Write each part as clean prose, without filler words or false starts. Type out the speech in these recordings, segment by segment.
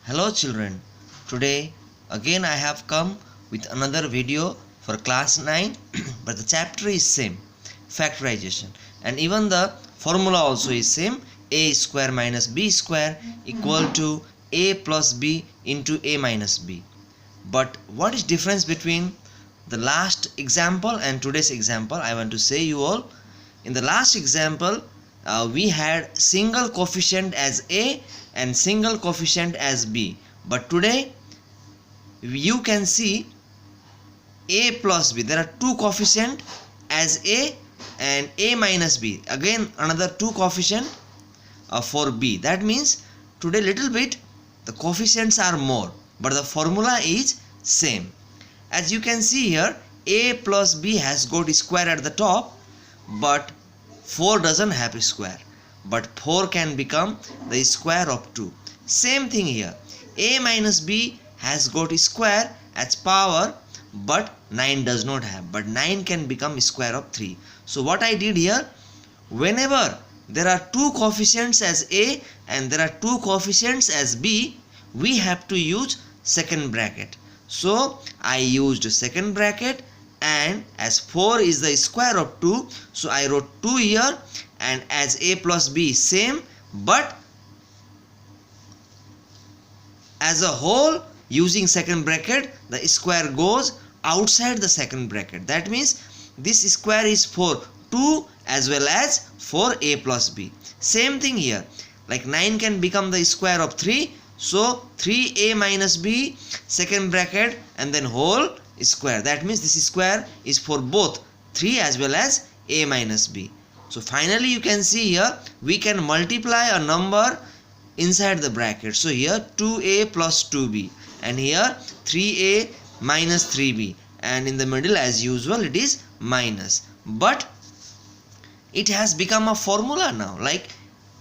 Hello children, today again I have come with another video for class 9 but the chapter is same, factorization, and even the formula also is same, a square minus b square equal to a plus b into a minus b. But what is difference between the last example and today's example? I want to say you all, in the last example we had single coefficient as a and single coefficient as b, but today you can see a plus b. There are two coefficient as a and a minus b, again another two coefficient for b. That means today little bit the coefficients are more but the formula is same. As you can see here, a plus b has got square at the top, but 4 doesn't have a square, but 4 can become the square of 2. Same thing here, a minus b has got a square as power, but 9 does not have, but 9 can become square of 3. So what I did here, whenever there are two coefficients as a and there are two coefficients as b, we have to use second bracket. So I used second bracket, and as 4 is the square of 2, so I wrote 2 here, and as a plus b same, but as a whole using second bracket the square goes outside the second bracket. That means this square is for 2 as well as for a plus b. Same thing here, like 9 can become the square of 3, so 3a minus b second bracket and then whole square. That means this square is for both 3 as well as a minus b. So finally you can see here we can multiply a number inside the bracket. So here 2a plus 2b, and here 3a minus 3b, and in the middle as usual it is minus. But it has become a formula now, like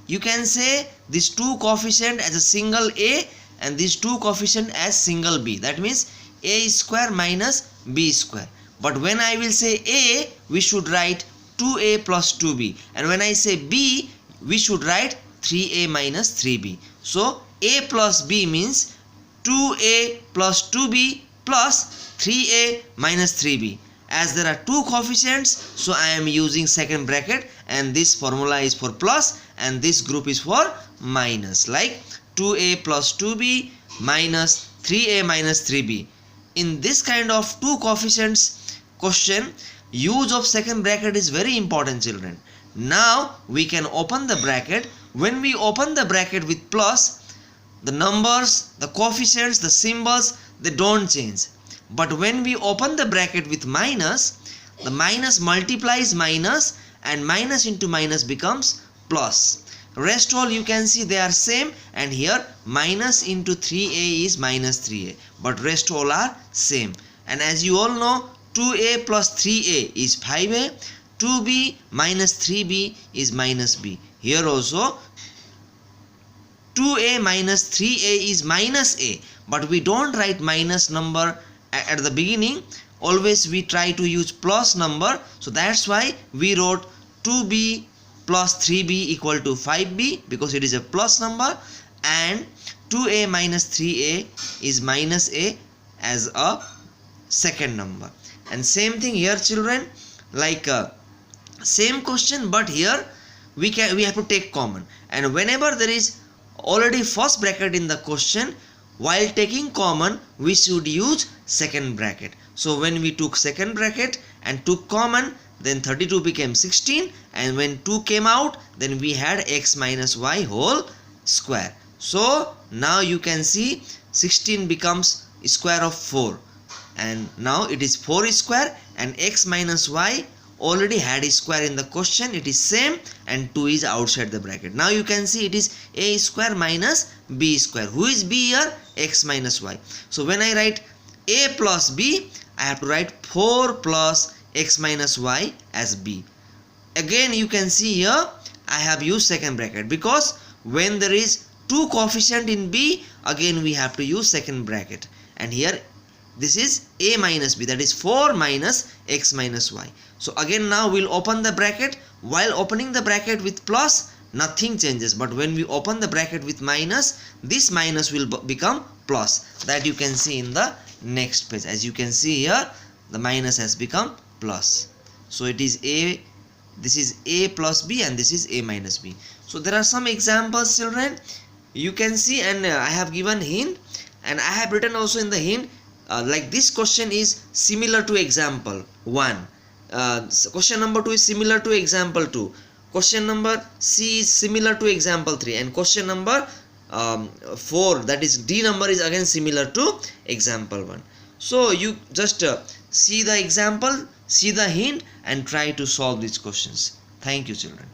you can say this two coefficient as a single a and these two coefficient as single b. That means a square minus b square. But when I will say a, we should write 2a plus 2b, and when I say b, we should write 3a minus 3b. So a plus b means 2a plus 2b plus 3a minus 3b. As there are two coefficients, so I am using second bracket, and this formula is for plus and this group is for minus, like 2a plus 2b minus 3a minus 3b. In this kind of two coefficients question, use of second bracket is very important, children. Now we can open the bracket. When we open the bracket with plus, the numbers, the coefficients, the symbols, they don't change. But when we open the bracket with minus, the minus multiplies minus and minus into minus becomes plus. Rest all you can see they are same, and here minus into 3a is minus 3a, but rest all are same. And as you all know, 2a plus 3a is 5a, 2b minus 3b is minus b. Here also 2a minus 3a is minus a, but we don't write minus number at the beginning. Always we try to use plus number, so that's why we wrote 2b plus 3b equal to 5b, because it is a plus number, and 2a minus 3a is minus a as a second number. And same thing here, children, like same question, but here we have to take common, and whenever there is already first bracket in the question, while taking common we should use second bracket. So when we took second bracket and took common, then 32 became 16, and when 2 came out, then we had x minus y whole square. So now you can see 16 becomes square of 4, and now it is 4 square, and x minus y already had a square in the question, it is same, and 2 is outside the bracket. Now you can see it is a square minus b square. Who is b here? X minus y. So when I write a plus b, I have to write 4 plus x minus y as b. Again you can see here I have used second bracket, because when there is two coefficient in b, again we have to use second bracket, and here this is a minus b, that is 4 minus x minus y. So again now we'll open the bracket. While opening the bracket with plus, nothing changes, but when we open the bracket with minus, this minus will become plus. That you can see in the next page. As you can see here, the minus has become plus. So it is a, this is a plus b and this is a minus b. So there are some examples, children, you can see, and I have given hint, and I have written also in the hint, like this question is similar to example 1. Question number 2 is similar to example 2. Question number C is similar to example 3, and question number 4, that is D number, is again similar to example 1. So you just see the example, see the hint, and try to solve these questions. Thank you, children.